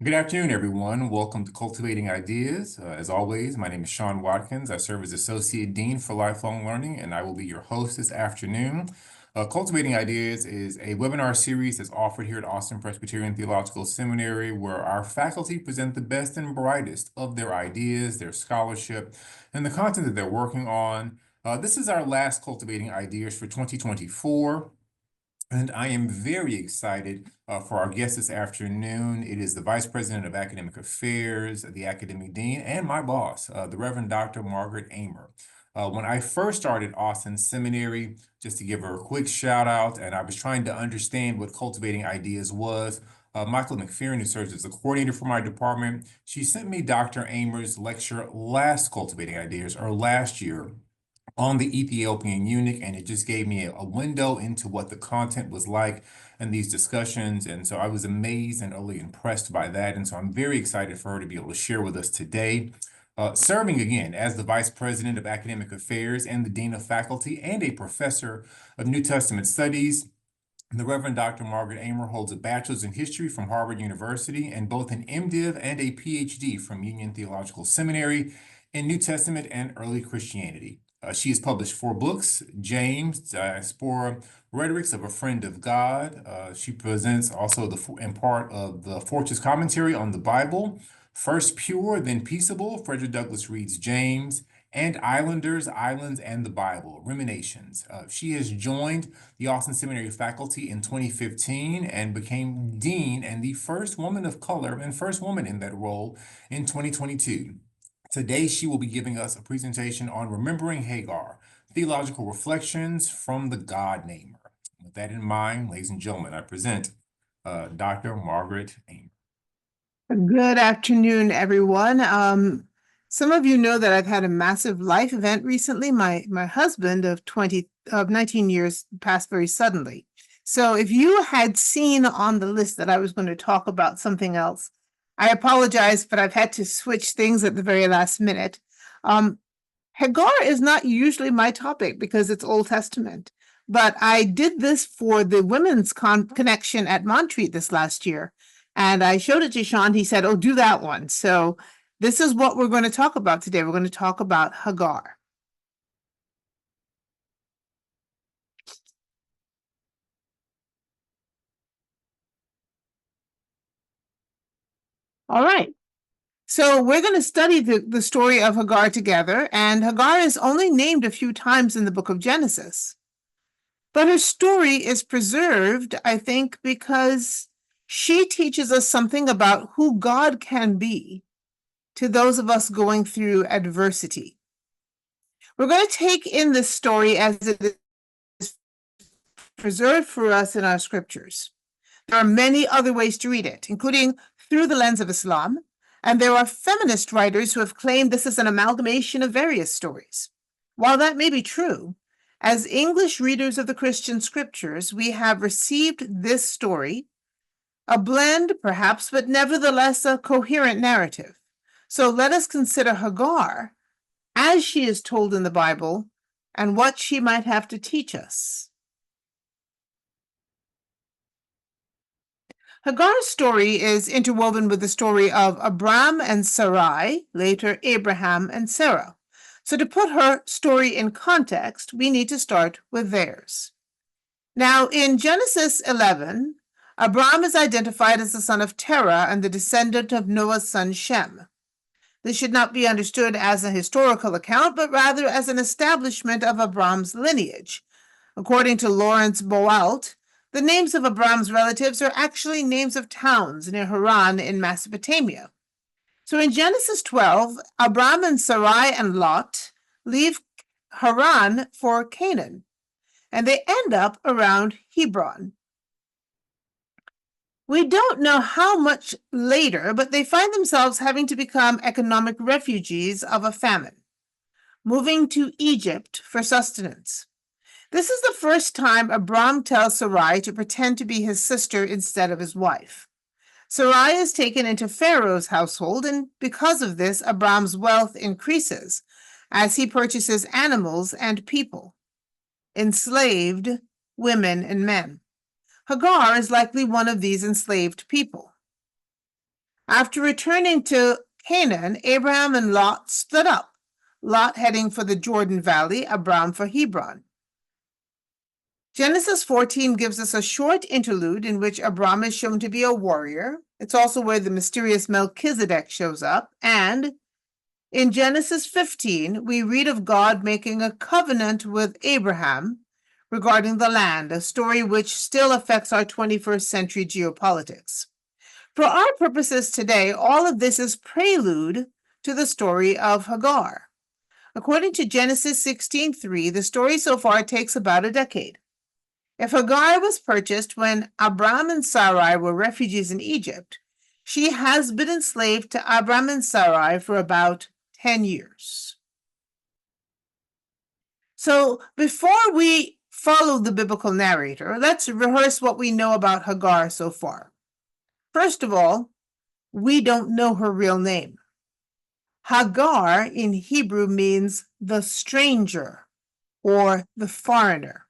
Good afternoon, everyone. Welcome to Cultivating Ideas. As always, my name is Sean Watkins. I serve as Associate Dean for Lifelong Learning, and I will be your host this afternoon. Cultivating Ideas is a webinar series that's offered here at Austin Presbyterian Theological Seminary, where our faculty present the best and brightest of their ideas, their scholarship, and the content that they're working on. This is our last Cultivating Ideas for 2024. And I am very excited for our guest this afternoon. It is the Vice President of Academic Affairs, the Academic Dean, and my boss, the Reverend Dr. Margaret Aymer. When I first started Austin Seminary, just to give her a quick shout out, and I was trying to understand what Cultivating Ideas was, Michael McPherson, who serves as the coordinator for my department, she sent me Dr. Aymer's lecture last Cultivating Ideas, or last year, on the Ethiopian eunuch, and it just gave me a window into what the content was like in these discussions. And so I was amazed and really impressed by that. And so I'm very excited for her to be able to share with us today. Serving again as the Vice President of Academic Affairs and the Dean of Faculty and a Professor of New Testament Studies, the Reverend Dr. Margaret Aymer holds a bachelor's in history from Harvard University and both an MDiv and a PhD from Union Theological Seminary in New Testament and Early Christianity. She has published 4 books: James, Diaspora, Rhetorics of a Friend of God. She presents also in part of the Fortress Commentary on the Bible, First Pure, Then Peaceable, Frederick Douglass Reed's James, and Islanders, Islands, and the Bible, Ruminations. She has joined the Austin Seminary faculty in 2015 and became dean and the first woman of color and first woman in that role in 2022. Today, she will be giving us a presentation on Remembering Hagar, Theological Reflections from the God-Namer. With that in mind, ladies and gentlemen, I present Dr. Margaret Aymer. Good afternoon, everyone. Some of you know that I've had a massive life event recently. My husband of 19 years passed very suddenly. So if you had seen on the list that I was going to talk about something else, I apologize, but I've had to switch things at the very last minute. Hagar is not usually my topic because it's Old Testament, but I did this for the women's connection at Montreat this last year. And I showed it to Sean. He said, "Oh, do that one." So this is what we're going to talk about today. We're going to talk about Hagar. All right. So we're going to study the story of Hagar together. And Hagar is only named a few times in the book of Genesis. But her story is preserved, I think, because she teaches us something about who God can be to those of us going through adversity. We're going to take in this story as it is preserved for us in our scriptures. There are many other ways to read it, including through the lens of Islam, and there are feminist writers who have claimed this is an amalgamation of various stories. While that may be true, as English readers of the Christian scriptures, we have received this story, a blend perhaps, but nevertheless a coherent narrative. So let us consider Hagar as she is told in the Bible and what she might have to teach us. Hagar's story is interwoven with the story of Abram and Sarai, later Abraham and Sarah. So to put her story in context, we need to start with theirs. Now, in Genesis 11, Abram is identified as the son of Terah and the descendant of Noah's son Shem. This should not be understood as a historical account, but rather as an establishment of Abram's lineage. According to Lawrence Boalt, the names of Abram's relatives are actually names of towns near Haran in Mesopotamia. So in Genesis 12, Abram and Sarai and Lot leave Haran for Canaan, and they end up around Hebron. We don't know how much later, but they find themselves having to become economic refugees of a famine, moving to Egypt for sustenance. This is the first time Abram tells Sarai to pretend to be his sister instead of his wife. Sarai is taken into Pharaoh's household, and because of this, Abram's wealth increases as he purchases animals and people, enslaved women and men. Hagar is likely one of these enslaved people. After returning to Canaan, Abraham and Lot split up, Lot heading for the Jordan Valley, Abram for Hebron. Genesis 14 gives us a short interlude in which Abram is shown to be a warrior. It's also where the mysterious Melchizedek shows up. And in Genesis 15, we read of God making a covenant with Abraham regarding the land, a story which still affects our 21st century geopolitics. For our purposes today, all of this is prelude to the story of Hagar. According to Genesis 16:3, the story so far takes about a decade. If Hagar was purchased when Abram and Sarai were refugees in Egypt, she has been enslaved to Abram and Sarai for about 10 years. So before we follow the biblical narrator, let's rehearse what we know about Hagar so far. First of all, we don't know her real name. Hagar in Hebrew means the stranger or the foreigner.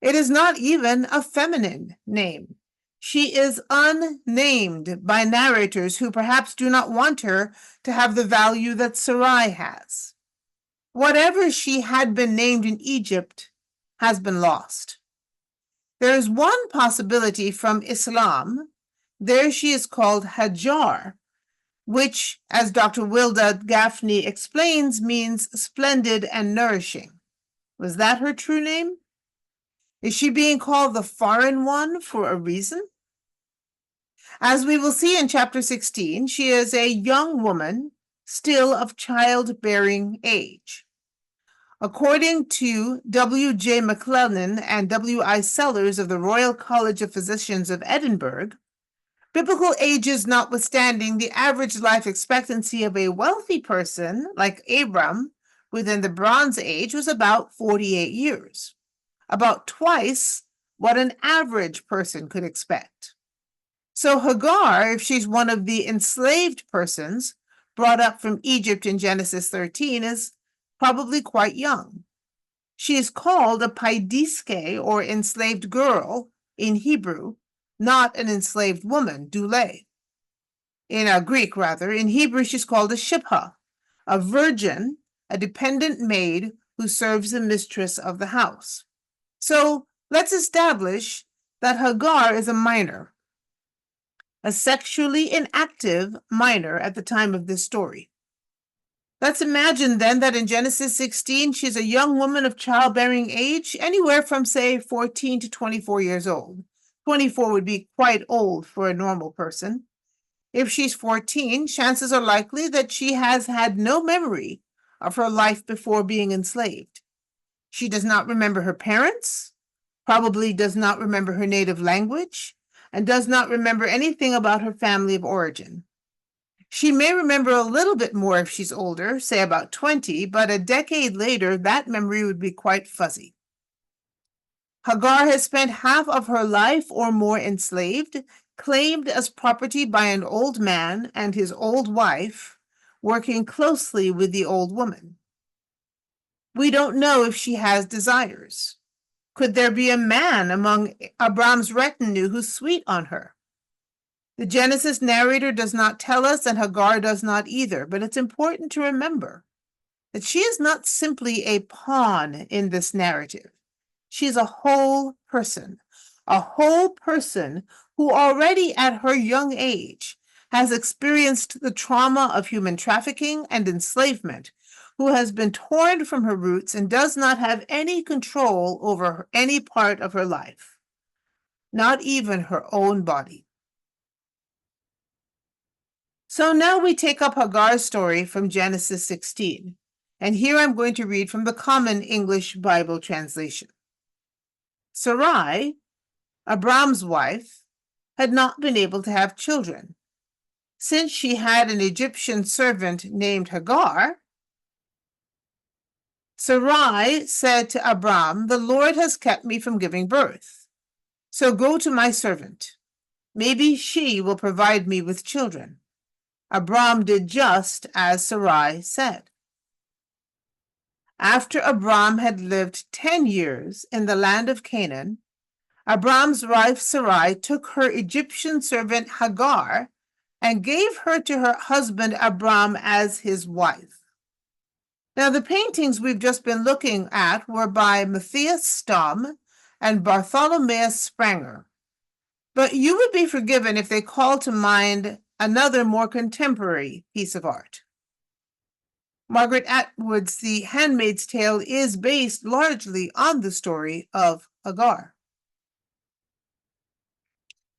It is not even a feminine name. She is unnamed by narrators who perhaps do not want her to have the value that Sarai has. Whatever she had been named in Egypt has been lost. There is one possibility from Islam. There she is called Hajar, which, as Dr. Wilda Gaffney explains, means splendid and nourishing. Was that her true name? Is she being called the foreign one for a reason? As we will see in chapter 16, she is a young woman, still of childbearing age. According to W.J. McLennan and W.I. Sellers of the Royal College of Physicians of Edinburgh, biblical ages notwithstanding, the average life expectancy of a wealthy person like Abram within the Bronze Age was about 48 years, about twice what an average person could expect. So Hagar, if she's one of the enslaved persons brought up from Egypt in Genesis 13, is probably quite young. She is called a paidiske, or enslaved girl in Hebrew, not an enslaved woman, doule. In Greek, rather, in Hebrew, she's called a shipha, a virgin, a dependent maid who serves the mistress of the house. So let's establish that Hagar is a minor, a sexually inactive minor at the time of this story. Let's imagine then that in Genesis 16, she's a young woman of childbearing age, anywhere from, say, 14 to 24 years old. 24 would be quite old for a normal person. If she's 14, chances are likely that she has had no memory of her life before being enslaved. She does not remember her parents, probably does not remember her native language, and does not remember anything about her family of origin. She may remember a little bit more if she's older, say about 20, but a decade later, that memory would be quite fuzzy. Hagar has spent half of her life or more enslaved, claimed as property by an old man and his old wife, working closely with the old woman. We don't know if she has desires. Could there be a man among Abram's retinue who's sweet on her? The Genesis narrator does not tell us, and Hagar does not either, but it's important to remember that she is not simply a pawn in this narrative. She is a whole person who already at her young age has experienced the trauma of human trafficking and enslavement, who has been torn from her roots and does not have any control over any part of her life, not even her own body. So now we take up Hagar's story from Genesis 16, and here I'm going to read from the Common English Bible translation. Sarai, Abram's wife, had not been able to have children. Since she had an Egyptian servant named Hagar, Sarai said to Abram, "The Lord has kept me from giving birth. So go to my servant. Maybe she will provide me with children." Abram did just as Sarai said. After Abram had lived 10 years in the land of Canaan, Abram's wife Sarai took her Egyptian servant Hagar and gave her to her husband Abram as his wife. Now, the paintings we've just been looking at were by Matthias Stamm and Bartholomeus Spranger. But you would be forgiven if they call to mind another more contemporary piece of art. Margaret Atwood's The Handmaid's Tale is based largely on the story of Hagar.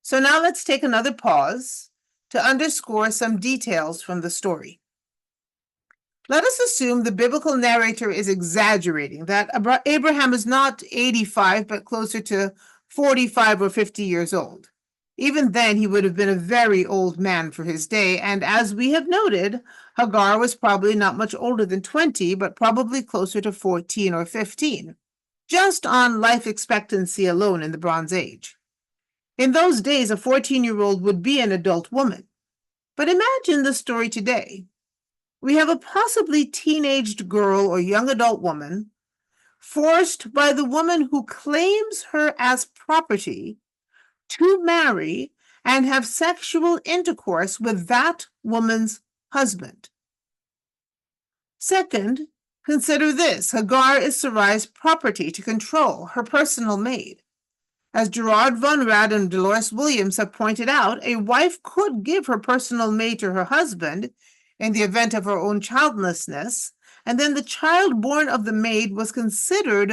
So now let's take another pause to underscore some details from the story. Let us assume the biblical narrator is exaggerating, that Abraham is not 85, but closer to 45 or 50 years old. Even then, he would have been a very old man for his day, and as we have noted, Hagar was probably not much older than 20, but probably closer to 14 or 15, just on life expectancy alone in the Bronze Age. In those days, a 14-year-old would be an adult woman. But imagine the story today. We have a possibly teenaged girl or young adult woman forced by the woman who claims her as property to marry and have sexual intercourse with that woman's husband. Second, consider this. Hagar is Sarai's property to control, her personal maid. As Gerard von Rad and Dolores Williams have pointed out, a wife could give her personal maid to her husband in the event of her own childlessness, and then the child born of the maid was considered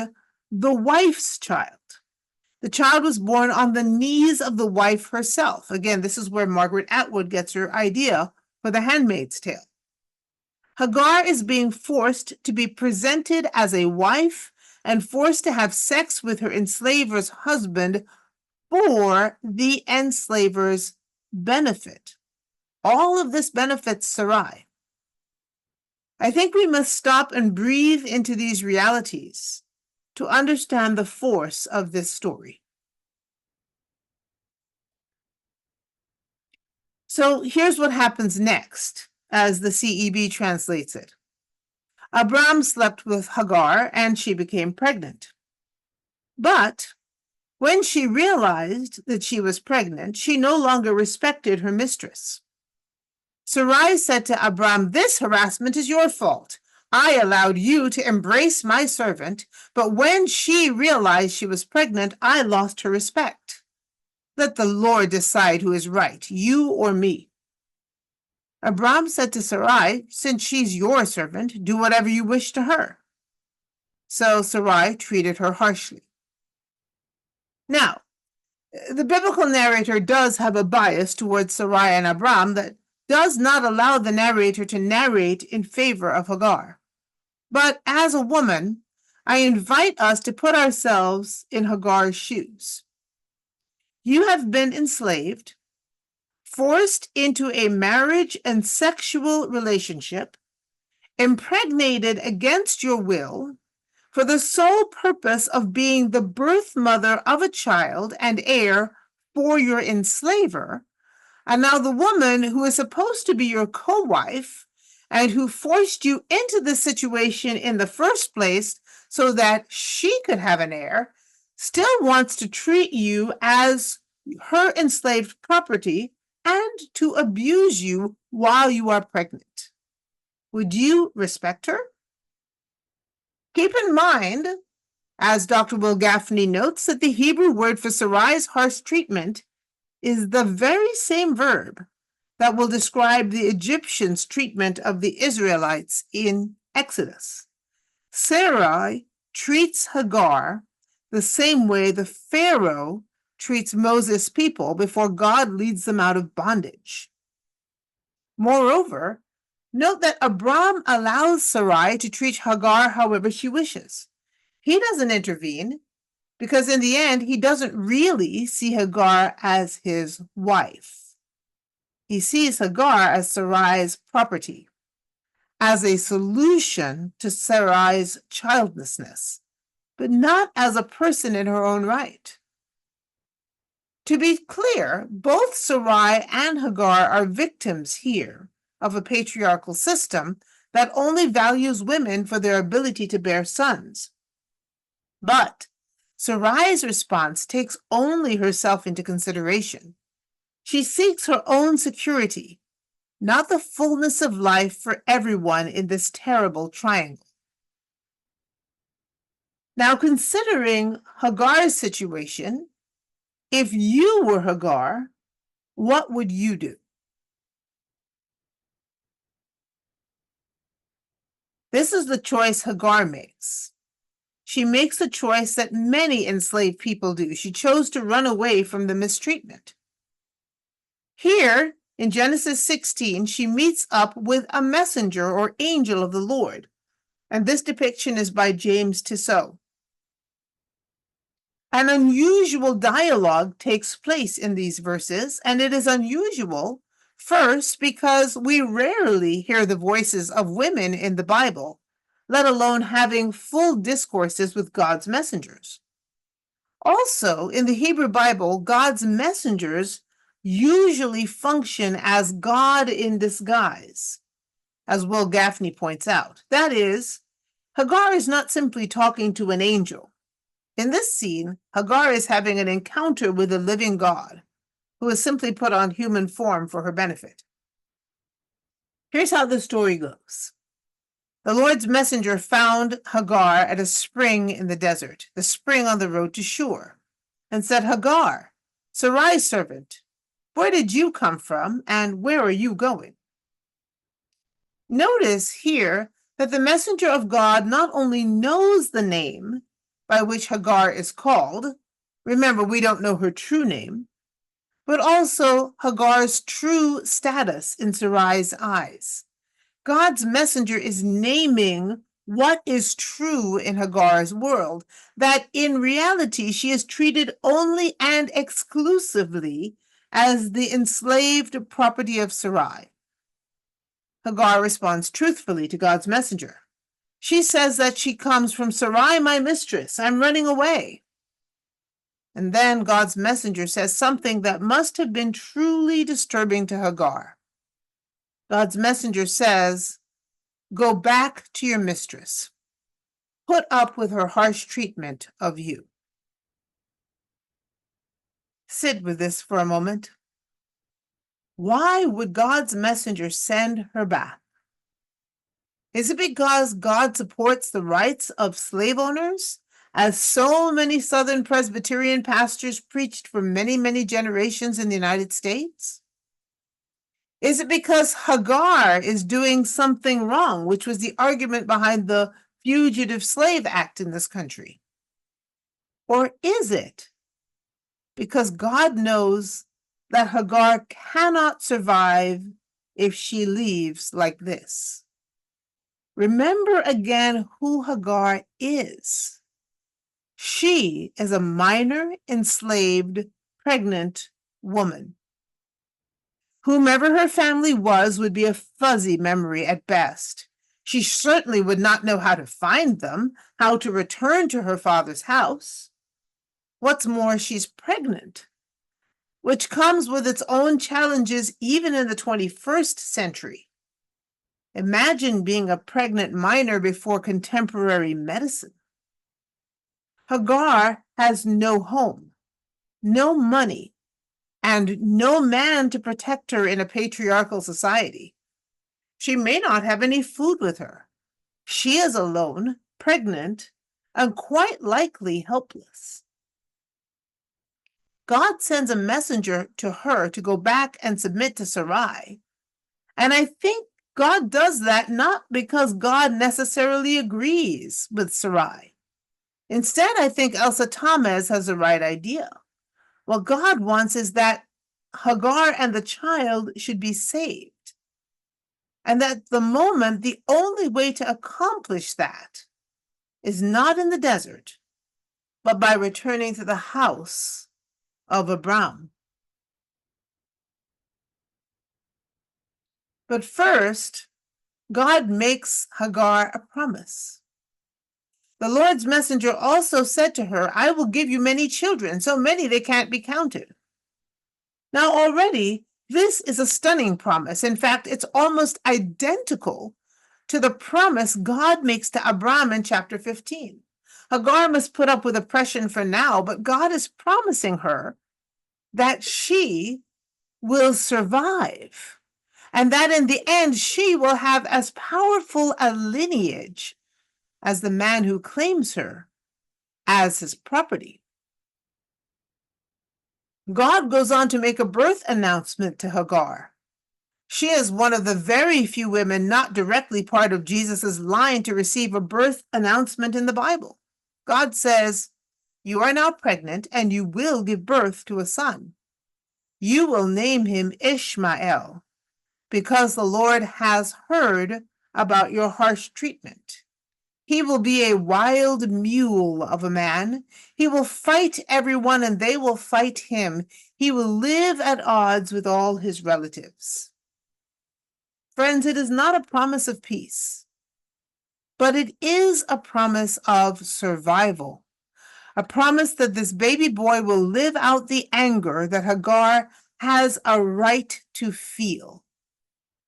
the wife's child. The child was born on the knees of the wife herself. Again, this is where Margaret Atwood gets her idea for The Handmaid's Tale. Hagar is being forced to be presented as a wife and forced to have sex with her enslaver's husband for the enslaver's benefit. All of this benefits Sarai. I think we must stop and breathe into these realities to understand the force of this story. So here's what happens next, as the CEB translates it. Abram slept with Hagar, and she became pregnant. But when she realized that she was pregnant, she no longer respected her mistress. Sarai said to Abram, "This harassment is your fault. I allowed you to embrace my servant, but when she realized she was pregnant, I lost her respect. Let the Lord decide who is right, you or me." Abram said to Sarai, "Since she's your servant, do whatever you wish to her." So Sarai treated her harshly. Now, the biblical narrator does have a bias towards Sarai and Abram that does not allow the narrator to narrate in favor of Hagar. But as a woman, I invite us to put ourselves in Hagar's shoes. You have been enslaved, forced into a marriage and sexual relationship, impregnated against your will, for the sole purpose of being the birth mother of a child and heir for your enslaver, and now the woman who is supposed to be your co-wife and who forced you into this situation in the first place so that she could have an heir, still wants to treat you as her enslaved property and to abuse you while you are pregnant. Would you respect her? Keep in mind, as Dr. Will Gaffney notes, that the Hebrew word for Sarai's harsh treatment is the very same verb that will describe the Egyptians' treatment of the Israelites in Exodus. Sarai treats Hagar the same way the Pharaoh treats Moses' people before God leads them out of bondage. Moreover, note that Abram allows Sarai to treat Hagar however she wishes. He doesn't intervene because in the end, he doesn't really see Hagar as his wife. He sees Hagar as Sarai's property, as a solution to Sarai's childlessness, but not as a person in her own right. To be clear, both Sarai and Hagar are victims here of a patriarchal system that only values women for their ability to bear sons. But Sarai's response takes only herself into consideration. She seeks her own security, not the fullness of life for everyone in this terrible triangle. Now, considering Hagar's situation, if you were Hagar, what would you do? This is the choice Hagar makes. She makes the choice that many enslaved people do. She chose to run away from the mistreatment. Here, in Genesis 16, she meets up with a messenger or angel of the Lord, and this depiction is by James Tissot. An unusual dialogue takes place in these verses, and it is unusual, first, because we rarely hear the voices of women in the Bible, let alone having full discourses with God's messengers. Also, in the Hebrew Bible, God's messengers usually function as God in disguise, as Will Gaffney points out. That is, Hagar is not simply talking to an angel. In this scene, Hagar is having an encounter with a living God, who has simply put on human form for her benefit. Here's how the story goes. The Lord's messenger found Hagar at a spring in the desert, the spring on the road to Shur, and said, Hagar, Sarai's servant, where did you come from, and where are you going? Notice here that the messenger of God not only knows the name by which Hagar is called, remember, we don't know her true name, but also Hagar's true status in Sarai's eyes. God's messenger is naming what is true in Hagar's world, that in reality she is treated only and exclusively as the enslaved property of Sarai. Hagar responds truthfully to God's messenger. She says that she comes from Sarai, my mistress. I'm running away. And then God's messenger says something that must have been truly disturbing to Hagar. God's messenger says, go back to your mistress. Put up with her harsh treatment of you. Sit with this for a moment. Why would God's messenger send her back? Is it because God supports the rights of slave owners, as so many Southern Presbyterian pastors preached for many, many generations in the United States? Is it because Hagar is doing something wrong, which was the argument behind the Fugitive Slave Act in this country? Or is it because God knows that Hagar cannot survive if she leaves like this? Remember again who Hagar is. She is a minor, enslaved, pregnant woman. Whomever her family was would be a fuzzy memory at best. She certainly would not know how to find them, how to return to her father's house. What's more, she's pregnant, which comes with its own challenges even in the 21st century. Imagine being a pregnant minor before contemporary medicine. Hagar has no home, no money, and no man to protect her in a patriarchal society. She may not have any food with her. She is alone, pregnant, and quite likely helpless. God sends a messenger to her to go back and submit to Sarai. And I think God does that not because God necessarily agrees with Sarai. Instead, I think Elsa Thomas has the right idea. What God wants is that Hagar and the child should be saved. And that at the moment, the only way to accomplish that is not in the desert, but by returning to the house of Abraham. But first, God makes Hagar a promise. The Lord's messenger also said to her, I will give you many children, so many they can't be counted. Now already, this is a stunning promise. In fact, it's almost identical to the promise God makes to Abraham in chapter 15. Hagar must put up with oppression for now, but God is promising her that she will survive, and that in the end she will have as powerful a lineage as the man who claims her as his property. God goes on to make a birth announcement to Hagar. She is one of the very few women not directly part of Jesus' line to receive a birth announcement in the Bible. God says, "You are now pregnant and you will give birth to a son. You will name him Ishmael, because the Lord has heard about your harsh treatment. He will be a wild mule of a man. He will fight everyone and they will fight him. He will live at odds with all his relatives." Friends, it is not a promise of peace, but it is a promise of survival. A promise that this baby boy will live out the anger that Hagar has a right to feel.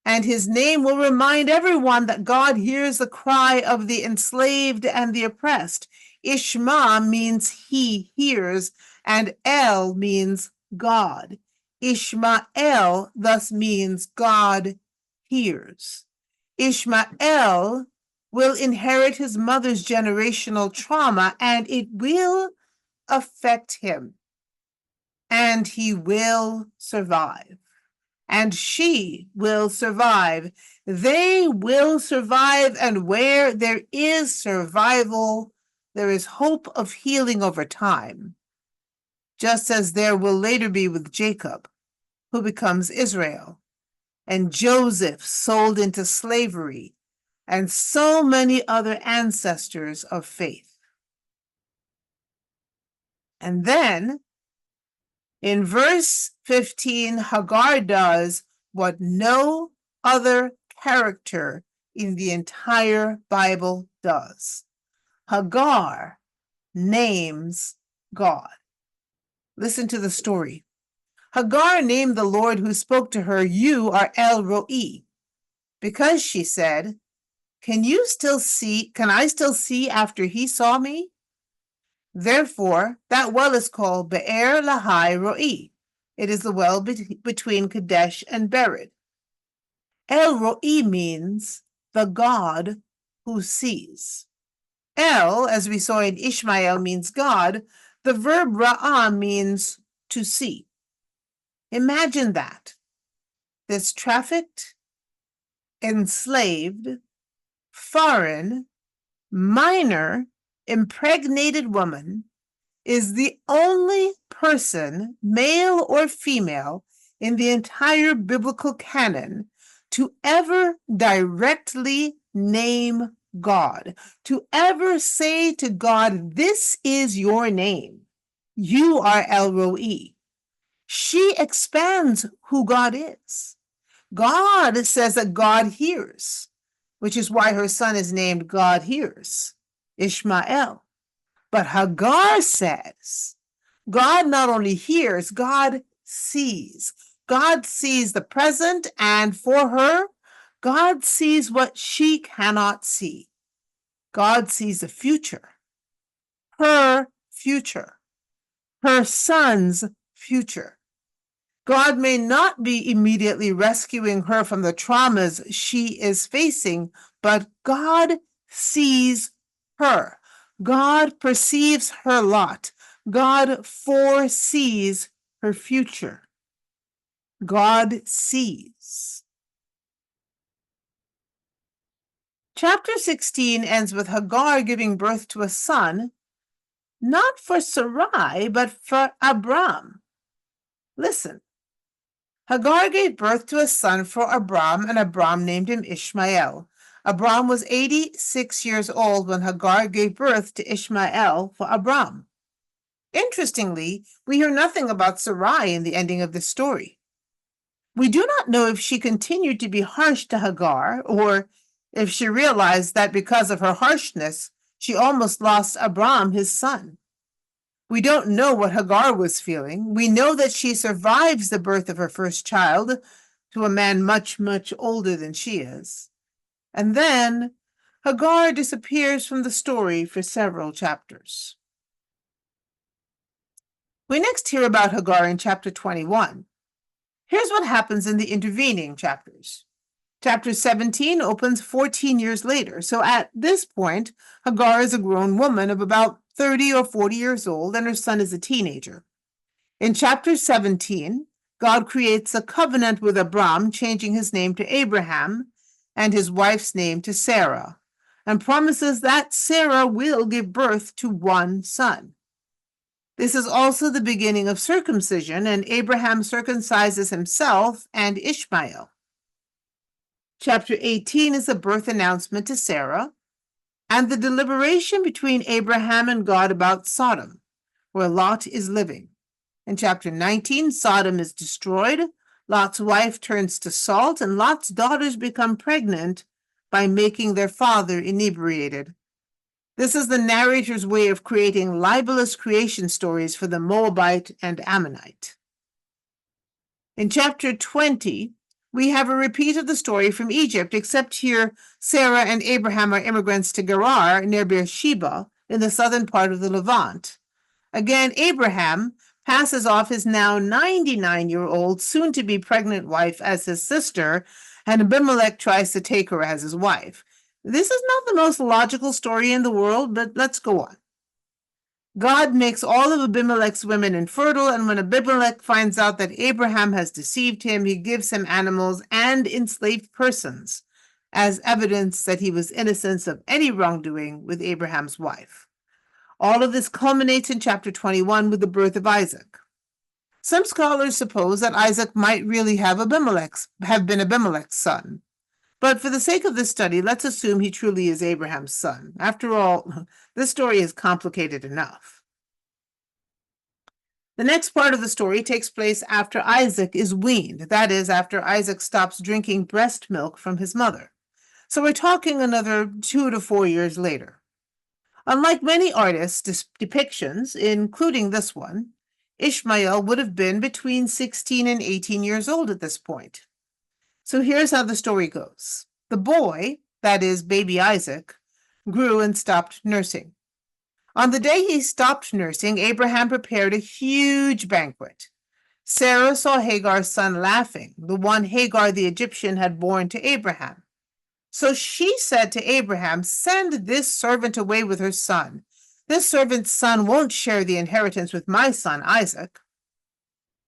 And his name will remind everyone that God hears the cry of the enslaved and the oppressed. Ishma means he hears, and El means God. Ishmael thus means God hears. Ishmael will inherit his mother's generational trauma, and it will affect him. And he will survive. And she will survive. They will survive, and where there is survival, there is hope of healing over time, just as there will later be with Jacob, who becomes Israel, and Joseph sold into slavery, and so many other ancestors of faith. And then, in verse 15, Hagar does what no other character in the entire Bible does. Hagar names God. Listen to the story. Hagar named the Lord who spoke to her, "You are El Roi," because she said, Can I still see after he saw me? Therefore, that well is called Be'er Lahai Roi. It is the well between Kadesh and Bered. El Roi means the God who sees. El, as we saw in Ishmael, means God. The verb ra'ah means to see. Imagine that. This trafficked, enslaved, foreign, minor, impregnated woman is the only person, male or female, in the entire biblical canon to ever directly name God, to ever say to God, "This is your name. You are El Roi." She expands who God is. God says that God hears, which is why her son is named God hears, Ishmael. But Hagar says, God not only hears, God sees. God sees the present, and for her, God sees what she cannot see. God sees the future, her son's future. God may not be immediately rescuing her from the traumas she is facing, but God sees her. God perceives her lot. God foresees her future. God sees. Chapter 16 ends with Hagar giving birth to a son, not for Sarai, but for Abram. Listen. Hagar gave birth to a son for Abram, and Abram named him Ishmael. Abram was 86 years old when Hagar gave birth to Ishmael for Abram. Interestingly, we hear nothing about Sarai in the ending of the story. We do not know if she continued to be harsh to Hagar, or if she realized that because of her harshness, she almost lost Abram, his son. We don't know what Hagar was feeling. We know that she survives the birth of her first child to a man much, much older than she is. And then Hagar disappears from the story for several chapters. We next hear about Hagar in chapter 21. Here's what happens in the intervening chapters. Chapter 17 opens 14 years later. So at this point, Hagar is a grown woman of about 30 or 40 years old, and her son is a teenager. In chapter 17, God creates a covenant with Abram, changing his name to Abraham and his wife's name to Sarah, and promises that Sarah will give birth to one son. This is also the beginning of circumcision, and Abraham circumcises himself and Ishmael. Chapter 18 is a birth announcement to Sarah and the deliberation between Abraham and God about Sodom, where Lot is living. In chapter 19, Sodom is destroyed, Lot's wife turns to salt, and Lot's daughters become pregnant by making their father inebriated. This is the narrator's way of creating libelous creation stories for the Moabite and Ammonite. In chapter 20, we have a repeat of the story from Egypt, except here Sarah and Abraham are immigrants to Gerar near Beersheba in the southern part of the Levant. Again, Abraham passes off his now 99-year-old, soon-to-be pregnant wife as his sister, and Abimelech tries to take her as his wife. This is not the most logical story in the world, but let's go on. God makes all of Abimelech's women infertile, and when Abimelech finds out that Abraham has deceived him, he gives him animals and enslaved persons as evidence that he was innocent of any wrongdoing with Abraham's wife. All of this culminates in chapter 21 with the birth of Isaac. Some scholars suppose that Isaac might really have been Abimelech's son. But for the sake of this study, let's assume he truly is Abraham's son. After all, this story is complicated enough. The next part of the story takes place after Isaac is weaned, that is, after Isaac stops drinking breast milk from his mother. So we're talking another 2 to 4 years later. Unlike many artists' depictions, including this one, Ishmael would have been between 16 and 18 years old at this point. So here's how the story goes. The boy, that is, baby Isaac, grew and stopped nursing. On the day he stopped nursing, Abraham prepared a huge banquet. Sarah saw Hagar's son laughing, the one Hagar the Egyptian had borne to Abraham. So she said to Abraham, "Send this servant away with her son. This servant's son won't share the inheritance with my son Isaac."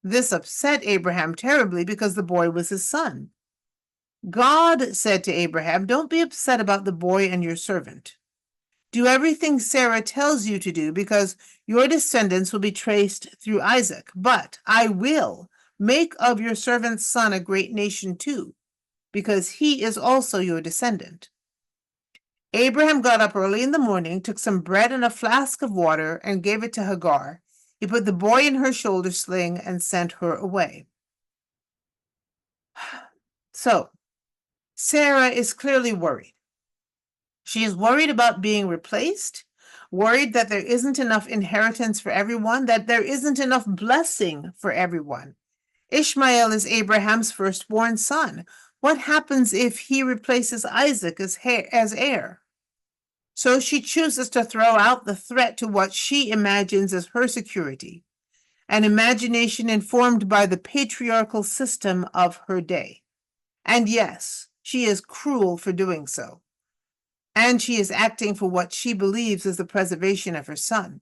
This upset Abraham terribly because the boy was his son. God said to Abraham, "Don't be upset about the boy and your servant. Do everything Sarah tells you to do, because your descendants will be traced through Isaac. But I will make of your servant's son a great nation too, because he is also your descendant." Abraham got up early in the morning, took some bread and a flask of water, and gave it to Hagar. He put the boy in her shoulder sling and sent her away. So, Sarah is clearly worried. She is worried about being replaced, worried that there isn't enough inheritance for everyone, that there isn't enough blessing for everyone. Ishmael is Abraham's firstborn son. What happens if he replaces Isaac as heir? So she chooses to throw out the threat to what she imagines as her security, an imagination informed by the patriarchal system of her day. And yes, she is cruel for doing so. And she is acting for what she believes is the preservation of her son.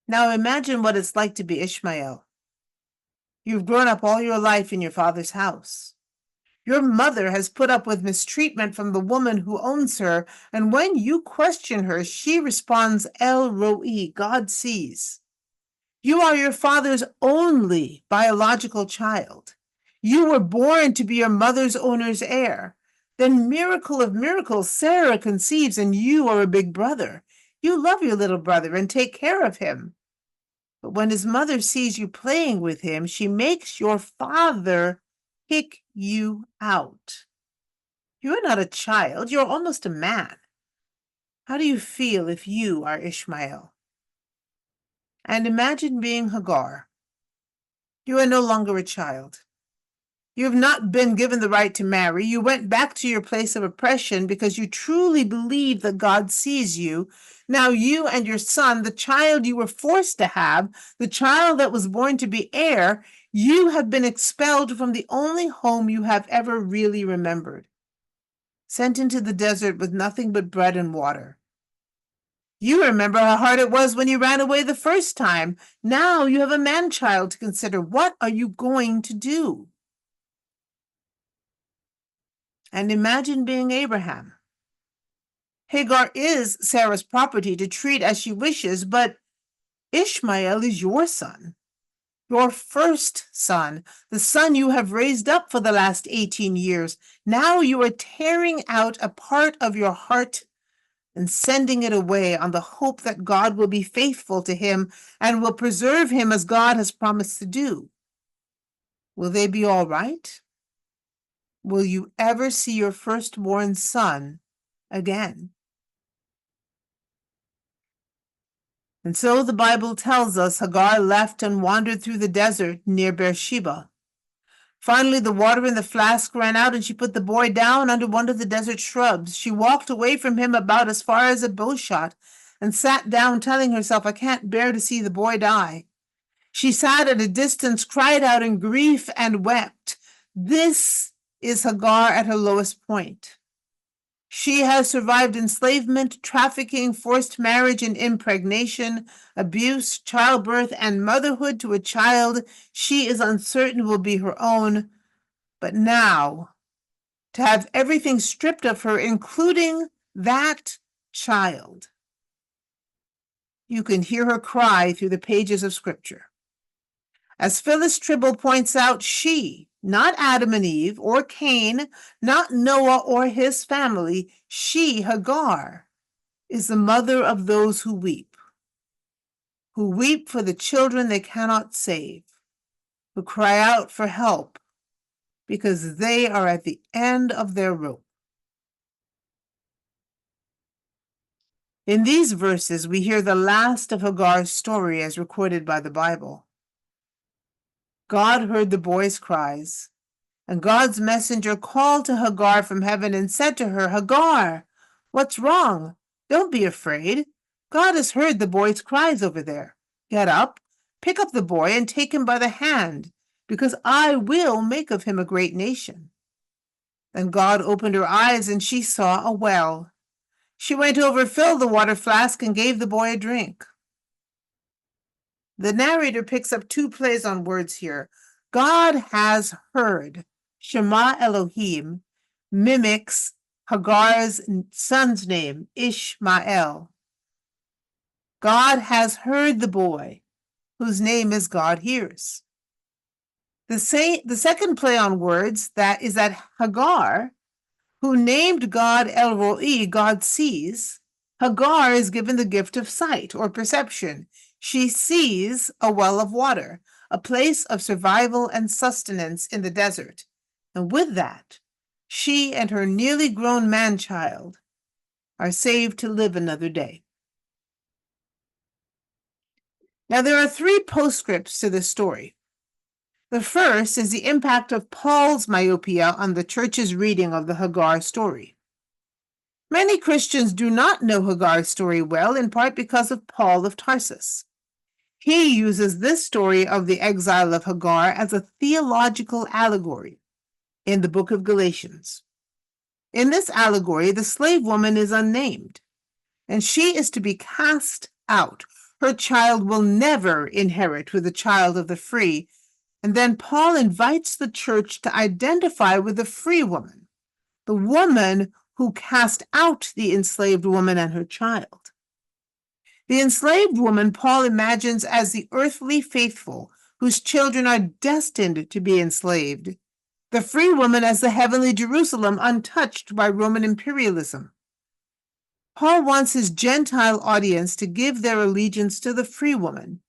Now imagine what it's like to be Ishmael. You've grown up all your life in your father's house. Your mother has put up with mistreatment from the woman who owns her, and when you question her, she responds, El Roi, God sees. You are your father's only biological child. You were born to be your mother's owner's heir. Then, miracle of miracles, Sarah conceives, and you are a big brother. You love your little brother and take care of him. But when his mother sees you playing with him, she makes your father kick you out. You are not a child, you're almost a man. How do you feel if you are Ishmael? And imagine being Hagar. You are no longer a child. You have not been given the right to marry. You went back to your place of oppression because you truly believe that God sees you. Now you and your son, the child you were forced to have, the child that was born to be heir, You have been expelled from the only home you have ever really remembered, sent into the desert with nothing but bread and water. You remember how hard it was when you ran away the first time. Now you have a man-child to consider. What are you going to do? And imagine being Abraham. Hagar is Sarah's property to treat as she wishes, but Ishmael is your son, your first son, the son you have raised up for the last 18 years. Now you are tearing out a part of your heart and sending it away on the hope that God will be faithful to him and will preserve him as God has promised to do. Will they be all right? Will you ever see your firstborn son again? And so the Bible tells us Hagar left and wandered through the desert near Beersheba. Finally, the water in the flask ran out, and she put the boy down under one of the desert shrubs. She walked away from him about as far as a bow shot and sat down, telling herself, I can't bear to see the boy die. She sat at a distance, cried out in grief, and wept. This is Hagar at her lowest point. She has survived enslavement, trafficking, forced marriage and impregnation, abuse, childbirth, and motherhood to a child she is uncertain will be her own. But now, to have everything stripped of her, including that child. You can hear her cry through the pages of Scripture. As Phyllis Tribble points out, she, not Adam and Eve or Cain, not Noah or his family, she, Hagar, is the mother of those who weep for the children they cannot save, who cry out for help because they are at the end of their rope. In these verses, we hear the last of Hagar's story as recorded by the Bible. God heard the boy's cries, and God's messenger called to Hagar from heaven and said to her, Hagar, what's wrong? Don't be afraid. God has heard the boy's cries over there. Get up, pick up the boy, and take him by the hand, because I will make of him a great nation. Then God opened her eyes, and she saw a well. She went over, filled the water flask, and gave the boy a drink. The narrator picks up two plays on words here. God has heard. Shema Elohim mimics Hagar's son's name, Ishmael. God has heard the boy, whose name is God hears. The second play on words that is that Hagar, who named God El Roi, God sees, Hagar is given the gift of sight or perception. She sees a well of water, a place of survival and sustenance in the desert. And with that, she and her nearly grown man-child are saved to live another day. Now, there are three postscripts to this story. The first is the impact of Paul's myopia on the church's reading of the Hagar story. Many Christians do not know Hagar's story well, in part because of Paul of Tarsus. He uses this story of the exile of Hagar as a theological allegory in the book of Galatians. In this allegory, the slave woman is unnamed, and she is to be cast out. Her child will never inherit with the child of the free. And then Paul invites the church to identify with the free woman, the woman who cast out the enslaved woman and her child. The enslaved woman Paul imagines as the earthly faithful whose children are destined to be enslaved. The free woman as the heavenly Jerusalem untouched by Roman imperialism. Paul wants his Gentile audience to give their allegiance to the free woman,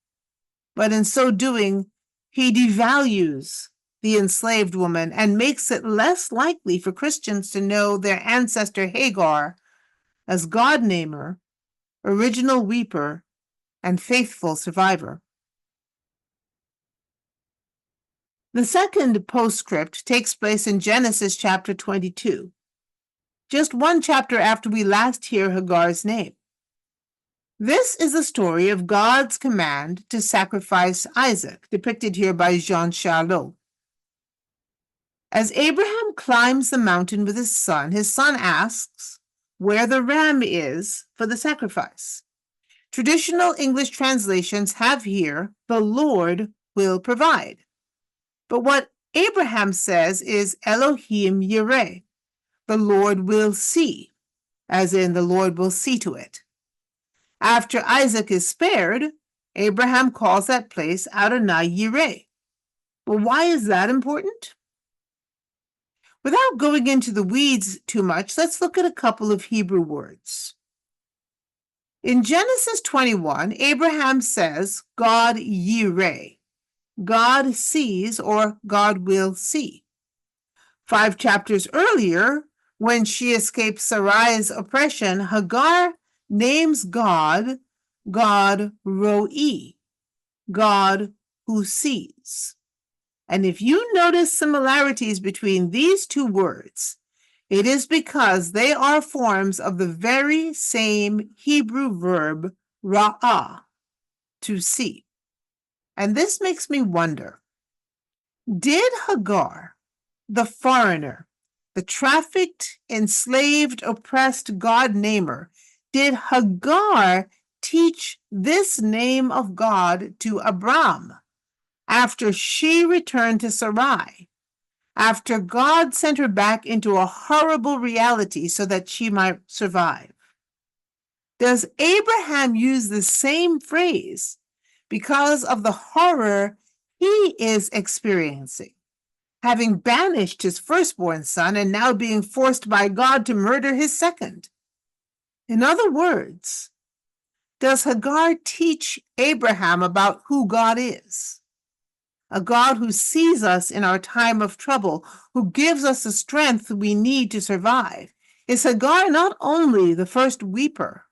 but in so doing, he devalues the enslaved woman and makes it less likely for Christians to know their ancestor Hagar as God-namer, original weeper, and faithful survivor. The second postscript takes place in Genesis chapter 22, just one chapter after we last hear Hagar's name. This is the story of God's command to sacrifice Isaac, depicted here by Jean Charlot. As Abraham climbs the mountain with his son asks where the ram is for the sacrifice. Traditional English translations have here, the Lord will provide. But what Abraham says is Elohim Yireh, the Lord will see, as in the Lord will see to it. After Isaac is spared, Abraham calls that place Adonai Yireh. Well, why is that important? Without going into the weeds too much, let's look at a couple of Hebrew words. In Genesis 21, Abraham says, God Yireh. God sees, or God will see. 5 chapters earlier, when she escapes Sarai's oppression, Hagar names God, God Ro'i, God who sees. And if you notice similarities between these two words, it is because they are forms of the very same Hebrew verb ra'ah, to see. And this makes me wonder, did Hagar, the foreigner, the trafficked, enslaved, oppressed God-namer, did Hagar teach this name of God to Abram after she returned to Sarai, after God sent her back into a horrible reality so that she might survive? Does Abraham use the same phrase because of the horror he is experiencing, having banished his firstborn son and now being forced by God to murder his second? In other words, does Hagar teach Abraham about who God is? A God who sees us in our time of trouble, who gives us the strength we need to survive. Is Hagar not only the first weeper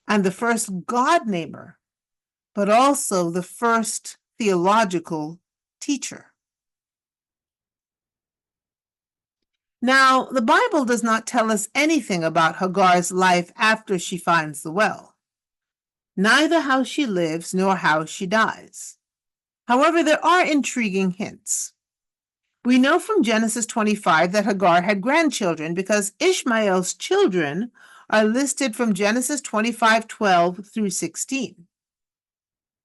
and the first God-namer, but also the first theological teacher? Now, the Bible does not tell us anything about Hagar's life after she finds the well, neither how she lives nor how she dies. However, there are intriguing hints. We know from Genesis 25 that Hagar had grandchildren because Ishmael's children are listed from Genesis 25:12 through 16.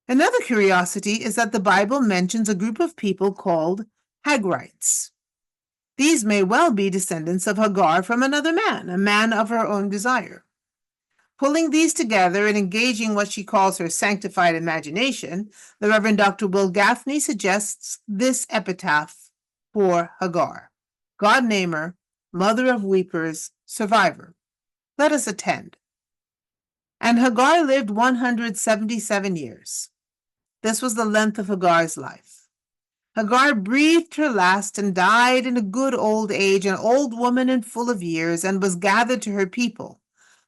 Another curiosity is that the Bible mentions a group of people called Hagrites. These may well be descendants of Hagar from another man, a man of her own desire. Pulling these together and engaging what she calls her sanctified imagination, the Reverend Dr. Will Gaffney suggests this epitaph for Hagar: God-namer, mother of weepers, survivor. Let us attend. And Hagar lived 177 years. This was the length of Hagar's life. Hagar breathed her last and died in a good old age, an old woman and full of years, and was gathered to her people.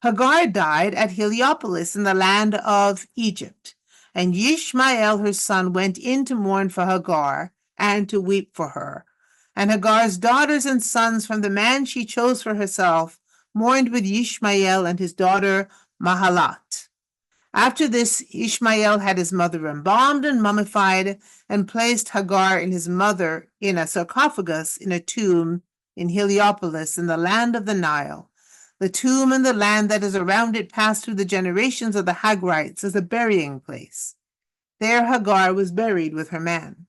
Hagar died at Heliopolis in the land of Egypt, and Ishmael her son went in to mourn for Hagar and to weep for her. And Hagar's daughters and sons from the man she chose for herself mourned with Ishmael and his daughter Mahalat. After this, Ishmael had his mother embalmed and mummified and placed Hagar and his mother in a sarcophagus in a tomb in Heliopolis in the land of the Nile. The tomb and the land that is around it passed through the generations of the Hagrites as a burying place. There Hagar was buried with her man.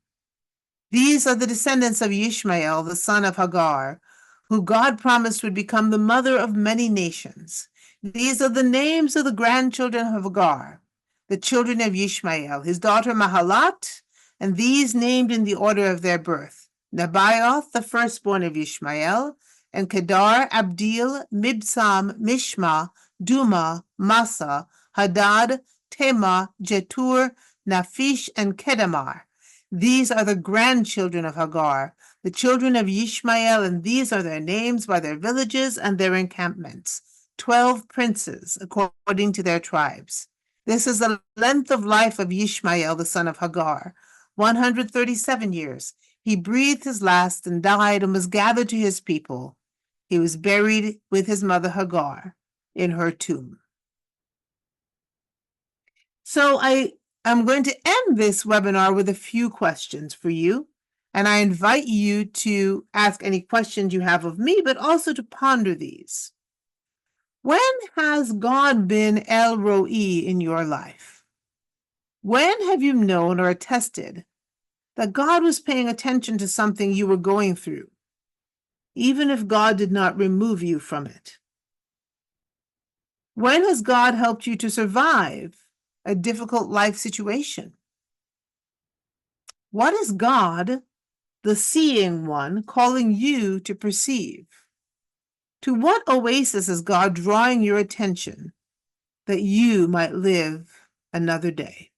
These are the descendants of Ishmael, the son of Hagar, who God promised would become the mother of many nations. These are the names of the grandchildren of Hagar, the children of Ishmael, his daughter Mahalat, and these named in the order of their birth: Nebaioth, the firstborn of Ishmael, and Kedar, Abdil, Mibsam, Mishma, Duma, Massa, Hadad, Tema, Jetur, Naphish, and Kedamar. These are the grandchildren of Hagar, the children of Ishmael, and these are their names by their villages and their encampments. 12 princes, according to their tribes. This is the length of life of Ishmael, the son of Hagar, 137 years. He breathed his last and died and was gathered to his people. He was buried with his mother Hagar in her tomb. So I'm going to end this webinar with a few questions for you. And I invite you to ask any questions you have of me, but also to ponder these. When has God been El Roi in your life? When have you known or attested that God was paying attention to something you were going through, even if God did not remove you from it? When has God helped you to survive a difficult life situation? What is God, the seeing one, calling you to perceive? To what oasis is God drawing your attention that you might live another day?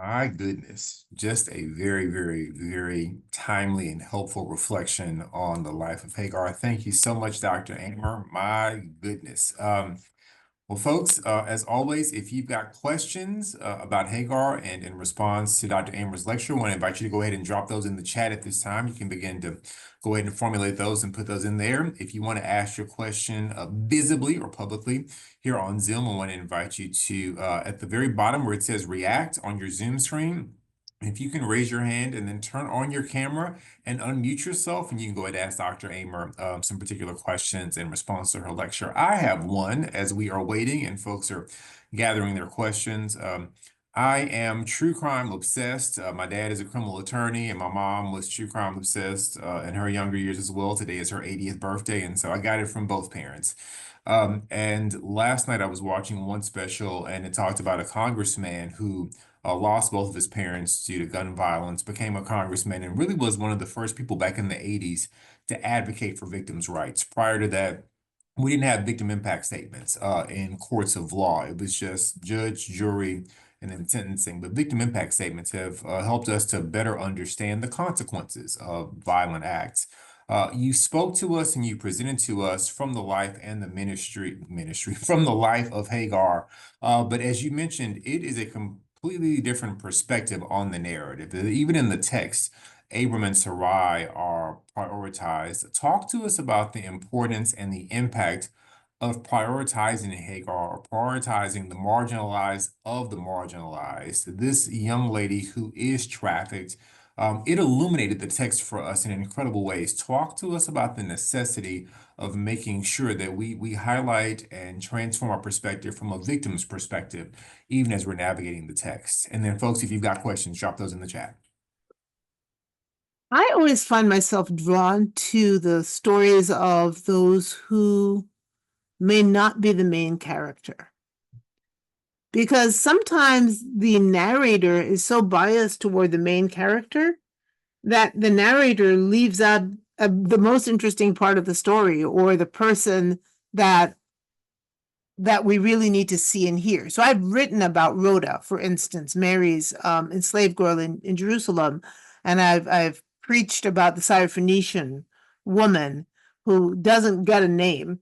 My goodness, just a very, very, very timely and helpful reflection on the life of Hagar. Thank you so much, Dr. Aymer. My goodness. Well, folks, as always, if you've got questions about Hagar and in response to Dr. Amer's lecture, I want to invite you to go ahead and drop those in the chat at this time. You can begin to go ahead and formulate those and put those in there. If you want to ask your question visibly or publicly here on Zoom, I want to invite you to, at the very bottom where it says react on your Zoom screen, if you can raise your hand and then turn on your camera and unmute yourself, and you can go ahead and ask Dr. Aymer some particular questions in response to her lecture. I have one as we are waiting and folks are gathering their questions. I am true crime obsessed. My dad is a criminal attorney, and my mom was true crime obsessed in her younger years as well. Today is her 80th birthday, and so I got it from both parents. And last night I was watching one special, and it talked about a congressman who lost both of his parents due to gun violence, became a congressman, and really was one of the first people back in the 80s to advocate for victims' rights. Prior to that, we didn't have victim impact statements in courts of law. It was just judge, jury, and then sentencing. But victim impact statements have helped us to better understand the consequences of violent acts. You spoke to us and you presented to us from the life and the ministry from the life of Hagar. But as you mentioned, it is a completely different perspective on the narrative. Even in the text, Abram and Sarai are prioritized. Talk to us about the importance and the impact of prioritizing Hagar or prioritizing the marginalized of the marginalized. This young lady who is trafficked, it illuminated the text for us in incredible ways. Talk to us about the necessity of making sure that we highlight and transform our perspective from a victim's perspective, even as we're navigating the text. And then, folks, if you've got questions, drop those in the chat. I always find myself drawn to the stories of those who may not be the main character. Because sometimes the narrator is so biased toward the main character that the narrator leaves out the most interesting part of the story, or the person that we really need to see and hear. So I've written about Rhoda, for instance, Mary's enslaved girl in Jerusalem, and I've preached about the Syrophoenician woman who doesn't get a name.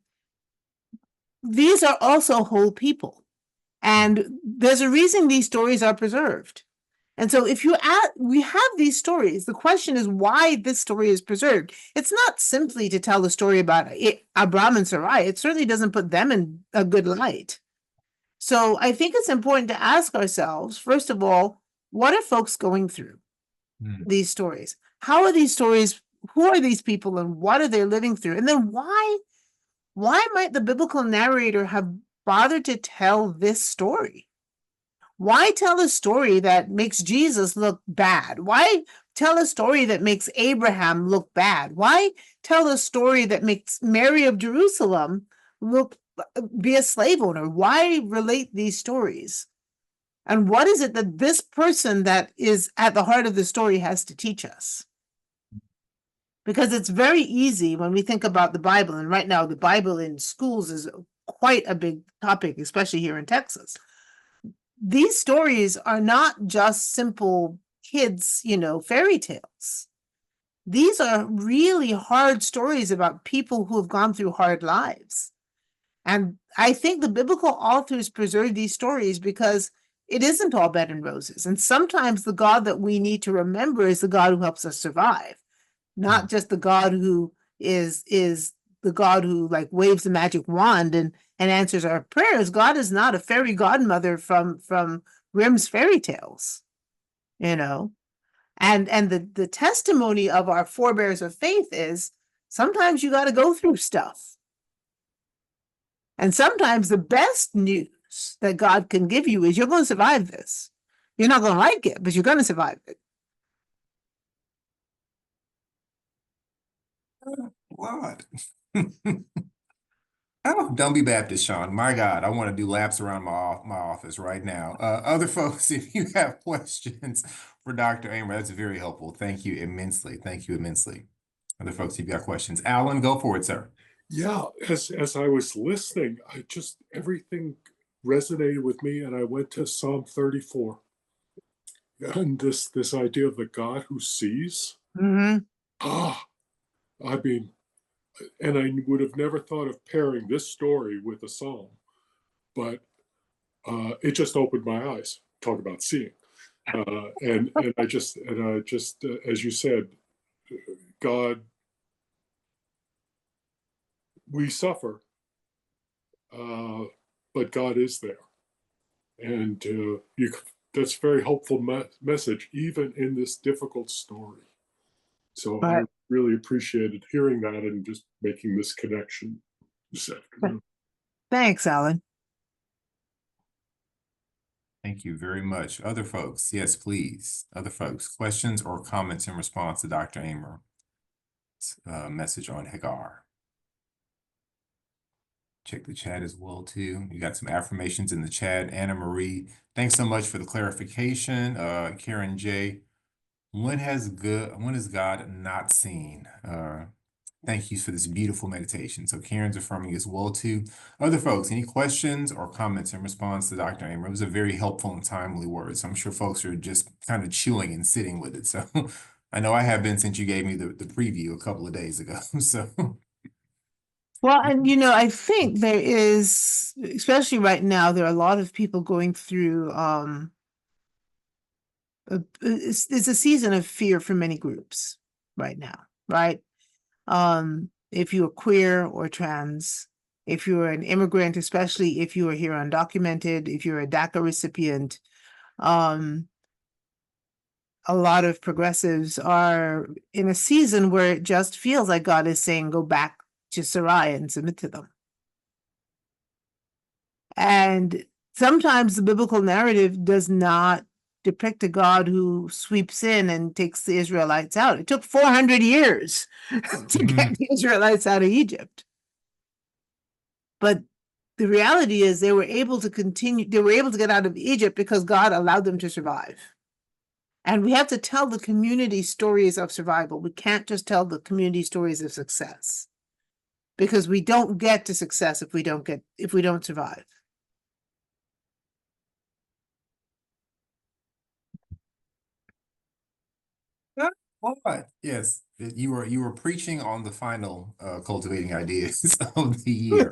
These are also whole people, and there's a reason these stories are preserved. And so if we have these stories, the question is why this story is preserved. It's not simply to tell the story about Abraham and Sarai. It certainly doesn't put them in a good light. So I think it's important to ask ourselves, first of all, what are folks going through these stories? How are these stories? Who are these people and what are they living through? And then why might the biblical narrator have bothered to tell this story? Why tell a story that makes Jesus look bad? Why tell a story that makes Abraham look bad? Why tell a story that makes Mary of Jerusalem be a slave owner? Why relate these stories? And what is it that this person that is at the heart of the story has to teach us? Because it's very easy when we think about the Bible, and right now the Bible in schools is quite a big topic, especially here in Texas. These stories are not just simple kids, fairy tales. These are really hard stories about people who have gone through hard lives. And I think the biblical authors preserve these stories because it isn't all bed and roses. And sometimes the God that we need to remember is the God who helps us survive, not just the God who is the God who like waves the magic wand and answers our prayers. God is not a fairy godmother from Grimm's fairy tales, you know. And the testimony of our forebears of faith is sometimes you got to go through stuff. And sometimes the best news that God can give you is you're going to survive this. You're not going to like it, but you're going to survive it. Lord. Oh, don't be Baptist, Sean. My God, I want to do laps around my office right now. Other folks, if you have questions for Dr. Aymer, that's very helpful. Thank you immensely. Thank you immensely. Other folks, if you got questions, Alan, go for it, sir. Yeah, as I was listening, I just everything resonated with me, and I went to Psalm 34 and this idea of the God who sees. Mm-hmm. Ah, I mean, and I would have never thought of pairing this story with a psalm, but it just opened my eyes. Talk about seeing, and I just as you said, God, we suffer, but God is there, and you. That's a very hopeful message, even in this difficult story. So I But really appreciated hearing that and just making this connection this afternoon. thanks, Alan. Thank you very much. Other folks, yes, please. Other folks, questions or comments in response to Dr. Aymer's message on Hagar. Check the chat as well, too. You got some affirmations in the chat. Anna Marie, thanks so much for the clarification. Karen J, when is God not seen? Thank you for this beautiful meditation. So Karen's affirming as well, too. Other folks, any questions or comments in response to Dr. Aymer? It was a very helpful and timely word. So I'm sure folks are just kind of chewing and sitting with it. So I know I have been since you gave me the preview a couple of days ago. So Well, and I think there is, especially right now, there are a lot of people going through it's a season of fear for many groups right now, right? If you're queer or trans, if you're an immigrant, especially if you are here undocumented, if you're a DACA recipient, a lot of progressives are in a season where it just feels like God is saying, go back to Sarai and submit to them. And sometimes the biblical narrative does not depict a God who sweeps in and takes the Israelites out. It took 400 years to get the Israelites out of Egypt. But the reality is they were able to get out of Egypt because God allowed them to survive. And we have to tell the community stories of survival. We can't just tell the community stories of success, because we don't get to success if we don't survive. What? Yes, you were preaching on the final cultivating ideas of the year.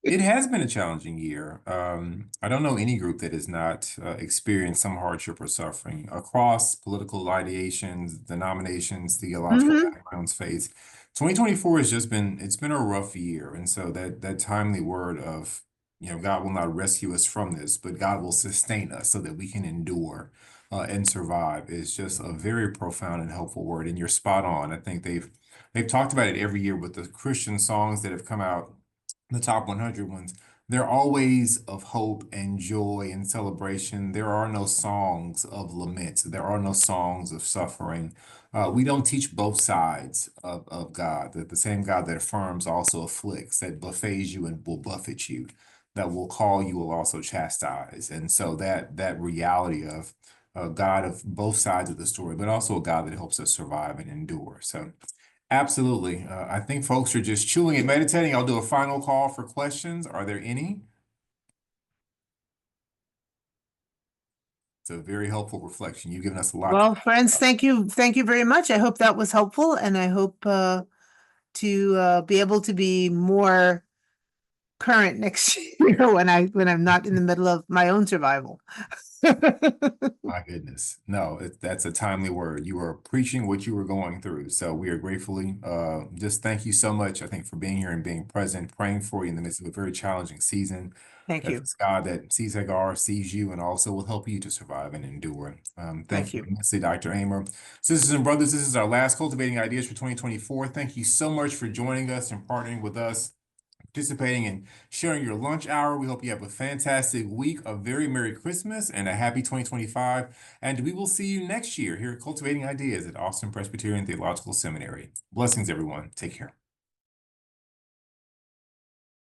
It has been a challenging year. I don't know any group that has not experienced some hardship or suffering across political ideations, denominations, theological Mhm. backgrounds, faiths. 2024 has just it's been a rough year. And so that timely word of, God will not rescue us from this, but God will sustain us so that we can endure and survive is just a very profound and helpful word. And you're spot on. I think they've talked about it every year with the Christian songs that have come out, the top 100 ones. They're always of hope and joy and celebration. There are no songs of lament. There are no songs of suffering. We don't teach both sides of God, that the same God that affirms also afflicts, that buffets you and will buffet you, that will call you will also chastise. And so that reality of a God of both sides of the story, but also a God that helps us survive and endure. So absolutely. I think folks are just chewing and meditating. I'll do a final call for questions. Are there any? It's a very helpful reflection. You've given us a lot. Well, friends, thank you very much. I hope that was helpful, and I hope to be able to be more current next year when I'm not in the middle of my own survival. My goodness. No, that's a timely word. You are preaching what you were going through. So we are gratefully, just thank you so much, I think, for being here and being present, praying for you in the midst of a very challenging season. Thank That you. this God that sees Hagar, sees you, and also will help you to survive and endure. Thank Thank you you. immensely, Dr. Aymer. Sisters and brothers, this is our last Cultivating Ideas for 2024. Thank you so much for joining us and partnering with us, participating and sharing your lunch hour. We hope you have a fantastic week, a very Merry Christmas, and a happy 2025. And we will see you next year here at Cultivating Ideas at Austin Presbyterian Theological Seminary. Blessings, everyone. Take care.